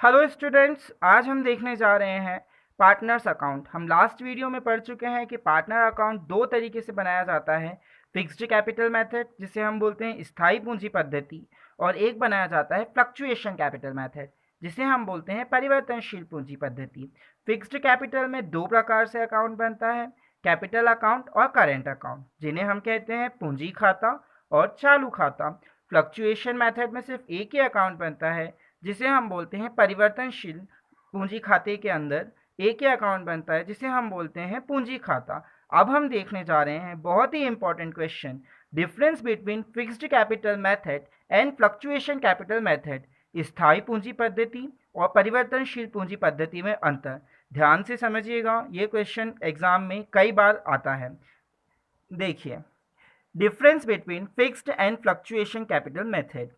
Hello students, आज हम देखने जा रहे हैं पार्टनर्स अकाउंट। हम लास्ट वीडियो में पढ़ चुके हैं कि पार्टनर अकाउंट दो तरीके से बनाया जाता है। फिक्स्ड कैपिटल मेथड, जिसे हम बोलते हैं स्थायी पूंजी पद्धति, और एक बनाया जाता है फ्लक्चुएशन कैपिटल मेथड, जिसे हम बोलते हैं परिवर्तनशील पूंजी पद्धति। फिक्स्ड कैपिटल में दो प्रकार से अकाउंट बनता है, कैपिटल अकाउंट और करेंट अकाउंट, जिन्हें हम कहते हैं पूंजी खाता और चालू खाता। फ्लक्चुएशन मेथड में सिर्फ एक ही अकाउंट बनता है, जिसे हम बोलते हैं परिवर्तनशील पूंजी खाते के अंदर एक ही अकाउंट बनता है, जिसे हम बोलते हैं पूंजी खाता। अब हम देखने जा रहे हैं बहुत ही important question, difference between fixed capital method and fluctuation capital method. स्थायी पूंजी पद्धति और परिवर्तनशील पूंजी पद्धति में अंतर। ध्यान से समझिएगा, ये क्वेश्चन एग्जाम में कई बार आता है। देखिए, difference between fixed and fluctuation capital method.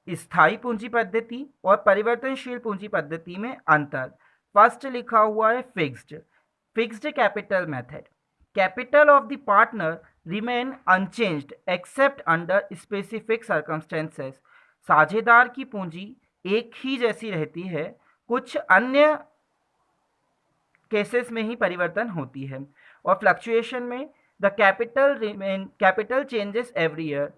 स्थायी पूंजी पद्धति और परिवर्तनशील पूंजी पद्धति में अंतर। फर्स्ट लिखा हुआ है fixed. Fixed capital method, capital of the partner remain unchanged accept under specific circumstances. साझेदार की पूंजी एक ही जैसी रहती है, कुछ अन्य केसेस में ही परिवर्तन होती है। और फ्लक्चुएशन में the capital changes every year.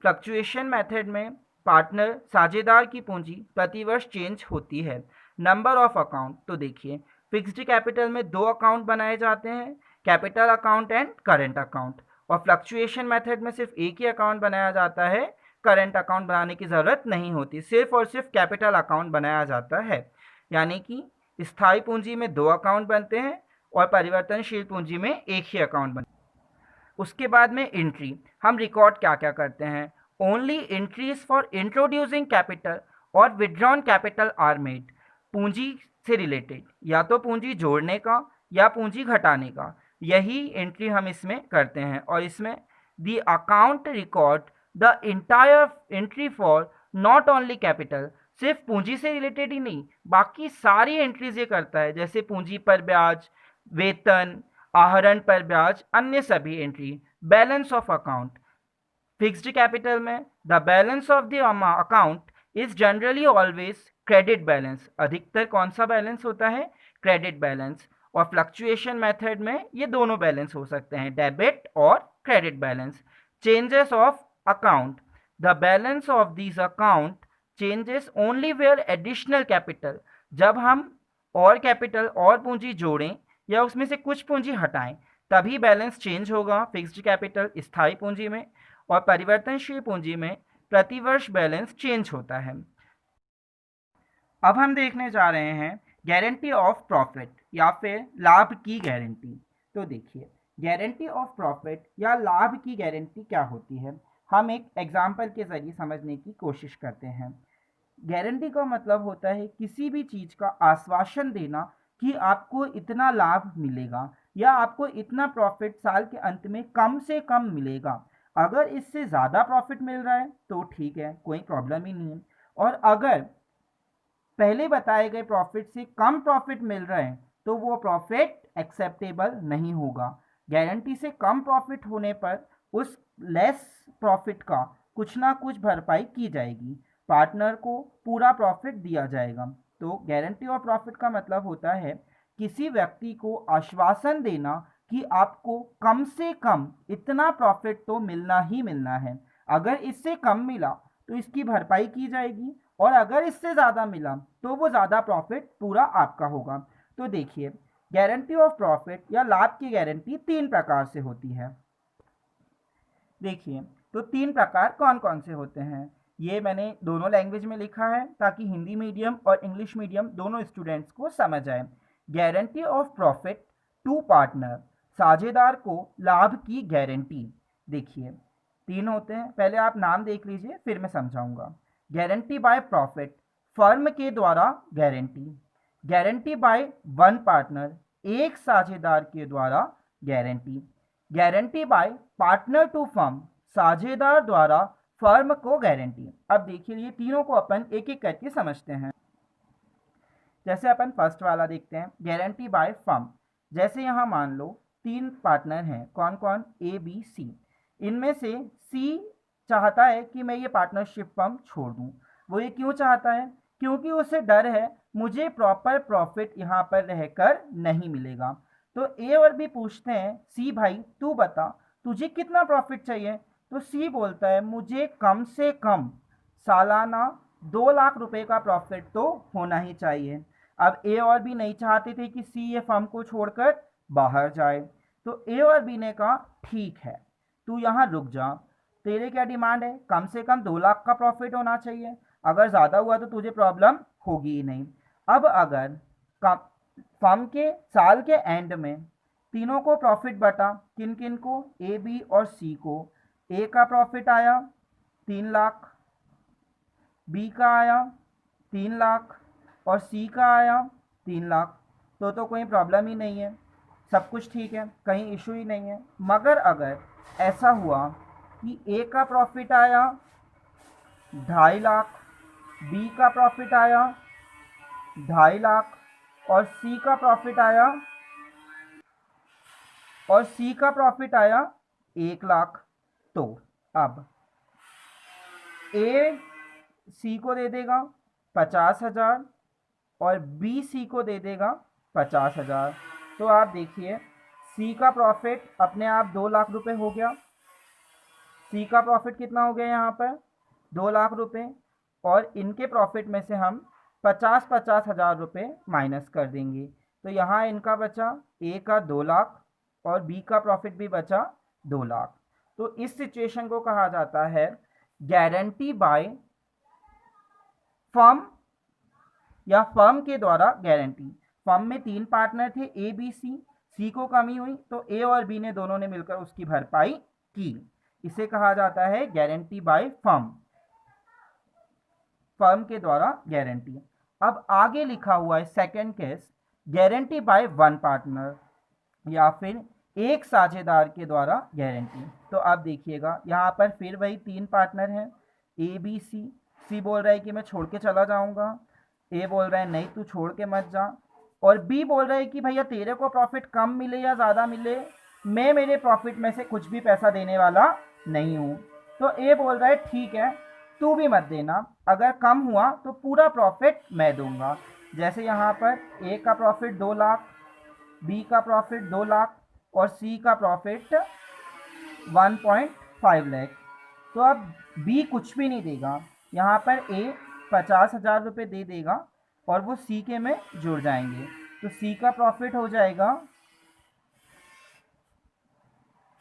Fluctuation method में पार्टनर साझेदार की पूंजी प्रतिवर्ष चेंज होती है। नंबर ऑफ अकाउंट, तो देखिए, फिक्स्ड कैपिटल में दो अकाउंट बनाए जाते हैं, capital account and current account. और फ्लक्चुएशन मेथड में सिर्फ एक ही अकाउंट बनाया जाता है, करेंट अकाउंट बनाने की ज़रूरत नहीं होती, सिर्फ और सिर्फ कैपिटल अकाउंट बनाया जाता है। यानी कि स्थायी पूंजी में दो अकाउंट बनते हैं और परिवर्तनशील पूंजी में एक ही अकाउंट बनता है। उसके बाद में एंट्री, हम रिकॉर्ड क्या क्या करते हैं। Only entries for introducing capital और विड्रॉन कैपिटल आर मेड। पूंजी से रिलेटेड, या तो पूंजी जोड़ने का या पूंजी घटाने का, यही एंट्री हम इसमें करते हैं। और इसमें the account record the entire entry for not only capital. सिर्फ पूंजी से रिलेटेड ही नहीं, बाकी सारी एंट्रीज ये करता है, जैसे पूंजी पर ब्याज, वेतन, आहरण पर ब्याज, अन्य सभी entry. Balance of account, fixed capital में the balance of the account is generally always credit balance. अधिकतर कौन सा बैलेंस होता है? Credit balance. और फ्लक्चुएशन मेथड में ये दोनों बैलेंस हो सकते हैं, डेबिट और credit balance. Changes of account, the balance of this account changes only where additional capital. जब हम और कैपिटल और पूंजी जोड़ें या उसमें से कुछ पूंजी हटाएं, तभी बैलेंस चेंज होगा फिक्स्ड कैपिटल स्थायी पूंजी में। और परिवर्तनशील पूंजी में प्रतिवर्ष बैलेंस चेंज होता है। अब हम देखने जा रहे हैं गारंटी ऑफ प्रॉफिट या फिर लाभ की गारंटी। तो देखिए, गारंटी ऑफ प्रॉफिट या लाभ की गारंटी क्या होती है, हम एक एग्जाम्पल के जरिए समझने की कोशिश करते हैं। गारंटी का मतलब होता है किसी भी चीज़ का आश्वासन देना कि आपको इतना लाभ मिलेगा या आपको इतना प्रॉफिट साल के अंत में कम से कम मिलेगा। अगर इससे ज़्यादा प्रॉफिट मिल रहा है तो ठीक है, कोई प्रॉब्लम ही नहीं है। और अगर पहले बताए गए प्रॉफिट से कम प्रॉफिट मिल रहा है तो वो प्रॉफिट एक्सेप्टेबल नहीं होगा। गारंटी से कम प्रॉफिट होने पर उस लेस प्रॉफिट का कुछ ना कुछ भरपाई की जाएगी, पार्टनर को पूरा प्रॉफिट दिया जाएगा। तो गारंटी ऑफ प्रॉफिट का मतलब होता है किसी व्यक्ति को आश्वासन देना कि आपको कम से कम इतना प्रॉफिट तो मिलना ही मिलना है। अगर इससे कम मिला तो इसकी भरपाई की जाएगी, और अगर इससे ज़्यादा मिला तो वो ज़्यादा प्रॉफिट पूरा आपका होगा। तो देखिए, गारंटी ऑफ प्रॉफिट या लाभ की गारंटी तीन प्रकार से होती है। देखिए, तो तीन प्रकार कौन कौन से होते हैं, ये मैंने दोनों लैंग्वेज में लिखा है ताकि हिंदी मीडियम और इंग्लिश मीडियम दोनों स्टूडेंट्स को समझ आए। Guarantee of profit to partner, साझेदार को लाभ की गारंटी। देखिए, तीन होते हैं, पहले आप नाम देख लीजिए फिर मैं समझाऊंगा। गारंटी बाय प्रॉफिट, फर्म के द्वारा guarantee. Guarantee by one partner, एक साझेदार के द्वारा guarantee. Guarantee by partner to firm, साझेदार द्वारा फर्म को गारंटी। अब देखिए, ये तीनों को अपन एक एक करके समझते हैं। जैसे अपन फर्स्ट वाला देखते हैं, गारंटी बाय फर्म। जैसे यहाँ मान लो तीन पार्टनर हैं, कौन कौन? A B C. इनमें से सी चाहता है कि मैं ये पार्टनरशिप फर्म छोड़ दूँ। वो ये क्यों चाहता है क्योंकि उसे डर है मुझे प्रॉपर प्रॉफिट यहाँ पर रहकर नहीं मिलेगा। तो ए और बी पूछते हैं सी भाई तू बता तुझे कितना प्रॉफिट चाहिए। तो सी बोलता है मुझे कम से कम सालाना 2 लाख रुपए का प्रॉफिट तो होना ही चाहिए। अब ए और बी नहीं चाहते थे कि सी ये फर्म को छोड़कर बाहर जाए, तो ए और बी ने कहा ठीक है तू यहाँ रुक जा, तेरे क्या डिमांड है, कम से कम 2 लाख का प्रॉफिट होना चाहिए, अगर ज़्यादा हुआ तो तुझे प्रॉब्लम होगी ही नहीं। अब अगर फर्म के साल के एंड में तीनों को प्रॉफिट बटा, किन किन को, ए बी और सी को, ए का प्रॉफिट आया 3 लाख, बी का आया 3 लाख और सी का आया 3 लाख, तो कोई प्रॉब्लम ही नहीं है, सब कुछ ठीक है, कहीं इशू ही नहीं है। मगर अगर ऐसा हुआ कि ए का प्रॉफिट आया 2.5 लाख, बी का प्रॉफिट आया 2.5 लाख और सी का प्रॉफिट आया 1 लाख, तो अब ए सी को दे देगा 50,000 और बी सी को दे देगा 50,000। तो आप देखिए सी का प्रॉफिट अपने आप 2 लाख रुपए हो गया। सी का प्रॉफिट कितना हो गया यहाँ पर 2 लाख रुपए, और इनके प्रॉफिट में से हम 50,000 रुपये माइनस कर देंगे, तो यहाँ इनका बचा ए का 2 लाख और बी का प्रॉफिट भी बचा 2 लाख। तो इस सिचुएशन को कहा जाता है गारंटी बाय फर्म या फर्म के द्वारा गारंटी। फर्म में 3 पार्टनर थे ए बी सी, सी को कमी हुई तो ए और बी ने दोनों ने मिलकर उसकी भरपाई की, इसे कहा जाता है गारंटी बाय फर्म, फर्म के द्वारा गारंटी। अब आगे लिखा हुआ है second case guarantee by one partner या फिर एक साझेदार के द्वारा गारंटी। तो आप देखिएगा यहाँ पर फिर वही 3 पार्टनर हैं ए बी सी, सी बोल रहा है कि मैं छोड़ के चला जाऊंगा, ए बोल रहा है नहीं तू छोड़ के मत जा, और बी बोल रहा है कि भैया तेरे को प्रॉफिट कम मिले या ज़्यादा मिले मैं मेरे प्रॉफिट में से कुछ भी पैसा देने वाला नहीं हूँ। तो ए बोल रहा है ठीक है तू भी मत देना, अगर कम हुआ तो पूरा प्रॉफिट मैं दूंगा। जैसे यहाँ पर ए का प्रॉफिट 2 लाख, बी का प्रॉफिट 2 लाख और सी का प्रॉफिट 1.5 लाख। तो अब बी कुछ भी नहीं देगा, यहाँ पर ए 50,000 रुपये दे देगा और वो सी के में जुड़ जाएंगे, तो सी का प्रॉफिट हो जाएगा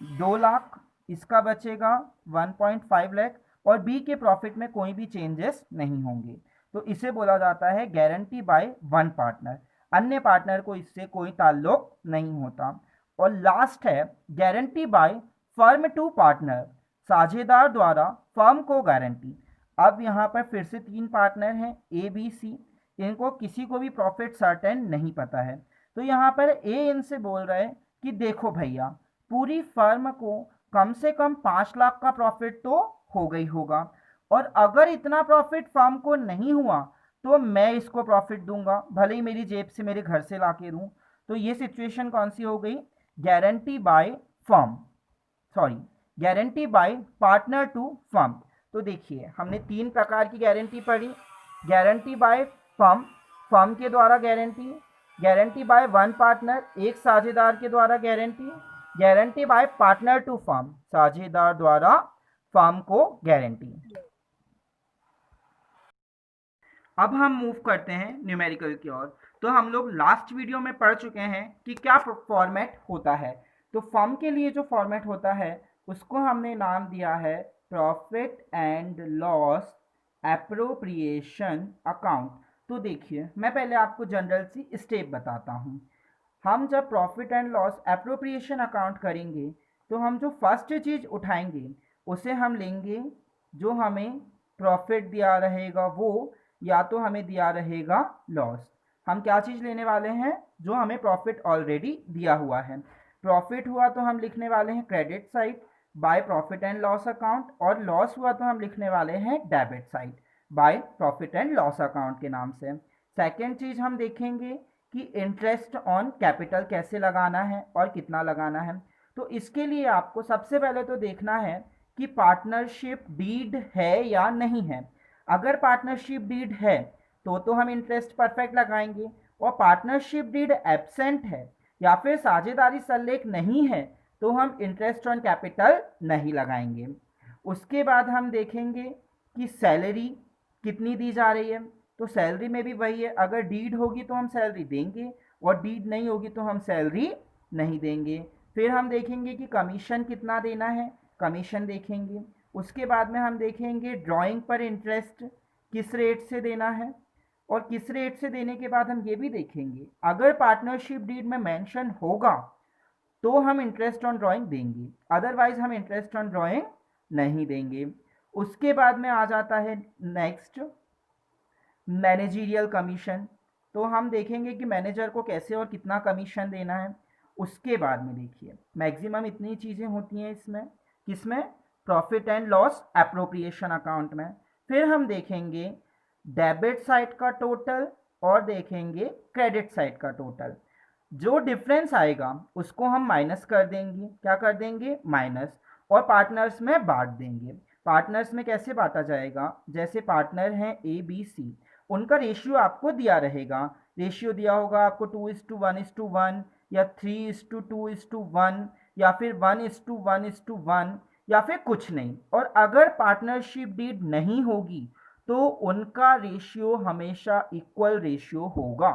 2 लाख, इसका बचेगा 1.5 लाख और बी के प्रॉफिट में कोई भी चेंजेस नहीं होंगे। तो इसे बोला जाता है गारंटी बाय वन पार्टनर, अन्य पार्टनर को इससे कोई ताल्लुक नहीं होता। और लास्ट है guarantee by firm to partner, साझेदार द्वारा फर्म को गारंटी। अब यहाँ पर फिर से 3 पार्टनर हैं ए बी सी, इनको किसी को भी प्रॉफिट सर्टेन नहीं पता है, तो यहाँ पर ए इनसे बोल रहा है कि देखो भैया पूरी फर्म को कम से कम 5 लाख का प्रॉफिट तो हो गई होगा, और अगर इतना प्रॉफिट फर्म को नहीं हुआ तो मैं इसको प्रॉफिट दूंगा, भले ही मेरी जेब से मेरे घर से ला के दूँ। तो ये सिचुएशन कौन सी हो गई, guarantee by firm, sorry guarantee by partner to firm. तो देखिए हमने 3 प्रकार की गारंटी पढ़ी, गारंटी बाय फर्म, फर्म के द्वारा guarantee, guarantee by one partner, एक साझेदार के द्वारा guarantee, guarantee by partner to firm, साझेदार द्वारा फर्म को गारंटी। अब हम मूव करते हैं न्यूमेरिकल की ओर। तो हम लोग लास्ट वीडियो में पढ़ चुके हैं कि क्या फॉर्मेट होता है। तो फर्म के लिए जो फॉर्मेट होता है उसको हमने नाम दिया है profit and loss appropriation account. तो देखिए मैं पहले आपको जनरल सी स्टेप बताता हूँ। हम जब profit and loss appropriation account करेंगे तो हम जो फर्स्ट चीज़ उठाएंगे उसे हम लेंगे जो हमें प्रॉफिट दिया रहेगा वो, या तो हमें दिया रहेगा लॉस। हम क्या चीज़ लेने वाले हैं, जो हमें प्रॉफिट ऑलरेडी दिया हुआ है। प्रॉफिट हुआ तो हम लिखने वाले हैं credit side by profit and loss account, और लॉस हुआ तो हम लिखने वाले हैं debit side by profit and loss account के नाम से। सेकेंड चीज़ हम देखेंगे कि इंटरेस्ट ऑन कैपिटल कैसे लगाना है और कितना लगाना है। तो इसके लिए आपको सबसे पहले तो देखना है कि पार्टनरशिप डीड है या नहीं है। अगर पार्टनरशिप डीड है तो हम इंटरेस्ट परफेक्ट लगाएंगे, और पार्टनरशिप डीड एब्सेंट है या फिर साझेदारी संलेख नहीं है तो हम इंटरेस्ट ऑन कैपिटल नहीं लगाएंगे। उसके बाद हम देखेंगे कि सैलरी कितनी दी जा रही है, तो सैलरी में भी वही है, अगर डीड होगी तो हम सैलरी देंगे और डीड नहीं होगी तो हम सैलरी नहीं देंगे। फिर हम देखेंगे कि कमीशन कितना देना है, कमीशन देखेंगे। उसके बाद में हम देखेंगे ड्राइंग पर इंटरेस्ट किस रेट से देना है, और किस रेट से देने के बाद हम ये भी देखेंगे अगर पार्टनरशिप डीड में मेंशन होगा तो हम इंटरेस्ट ऑन ड्राइंग देंगे, अदरवाइज हम इंटरेस्ट ऑन ड्राइंग नहीं देंगे। उसके बाद में आ जाता है नेक्स्ट मैनेजरियल कमीशन, तो हम देखेंगे कि मैनेजर को कैसे और कितना कमीशन देना है। उसके बाद में देखिए मैक्सिमम इतनी चीज़ें होती हैं इसमें, किसमें, profit and loss appropriation account में। फिर हम देखेंगे डेबिट साइड का टोटल और देखेंगे क्रेडिट साइड का टोटल। जो डिफरेंस आएगा उसको हम माइनस कर देंगे, क्या कर देंगे, माइनस, और पार्टनर्स में बांट देंगे। पार्टनर्स में कैसे बांटा जाएगा, जैसे पार्टनर हैं ए बी सी, उनका रेशियो आपको दिया रहेगा, रेशियो दिया होगा आपको 2:1:1 या 3:2:1 या फिर 1:1:1 या फिर कुछ नहीं। और अगर पार्टनरशिप डीड नहीं होगी तो उनका रेशियो हमेशा इक्वल रेशियो होगा।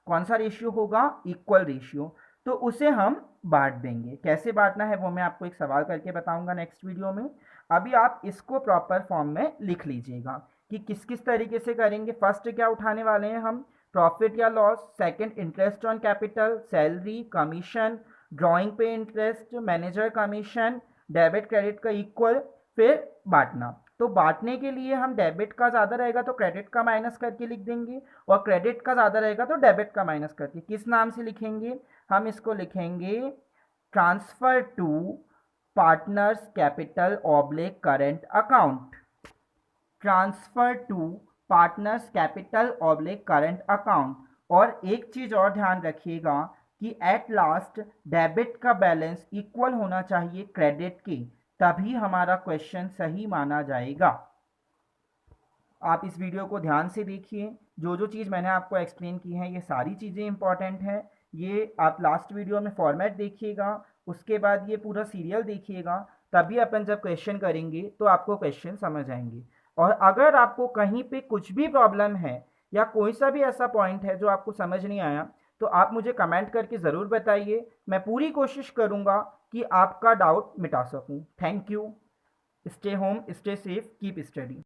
कौन सा रेशियो होगा, इक्वल रेशियो, तो उसे हम बांट देंगे। कैसे बांटना है वो मैं आपको एक सवाल करके बताऊंगा नेक्स्ट वीडियो में। अभी आप इसको प्रॉपर फॉर्म में लिख लीजिएगा कि किस किस तरीके से करेंगे। फर्स्ट क्या उठाने वाले हैं हम, प्रॉफिट या loss, second interest on capital, salary, commission, drawing पे interest, manager commission, debit credit का इक्वल, फिर बांटना। तो बांटने के लिए हम डेबिट का ज़्यादा रहेगा तो क्रेडिट का माइनस करके लिख देंगे, और क्रेडिट का ज़्यादा रहेगा तो डेबिट का माइनस करके। किस नाम से लिखेंगे, हम इसको लिखेंगे transfer to partners capital oblique current account, transfer to partners capital oblique current account. और एक चीज़ और ध्यान रखिएगा कि एट लास्ट डेबिट का बैलेंस इक्वल होना चाहिए क्रेडिट के, तभी हमारा क्वेश्चन सही माना जाएगा। आप इस वीडियो को ध्यान से देखिए, जो जो चीज़ मैंने आपको एक्सप्लेन की है ये सारी चीज़ें इंपॉर्टेंट हैं। ये आप लास्ट वीडियो में फॉर्मेट देखिएगा, उसके बाद ये पूरा सीरियल देखिएगा, तभी अपन जब क्वेश्चन करेंगे तो आपको क्वेश्चन समझ आएंगे। और अगर आपको कहीं पे कुछ भी प्रॉब्लम है या कोई सा भी ऐसा पॉइंट है जो आपको समझ नहीं आया तो आप मुझे कमेंट करके ज़रूर बताइए, मैं पूरी कोशिश करूँगा कि आपका डाउट मिटा सकूँ। Thank you, stay home, stay safe, keep study.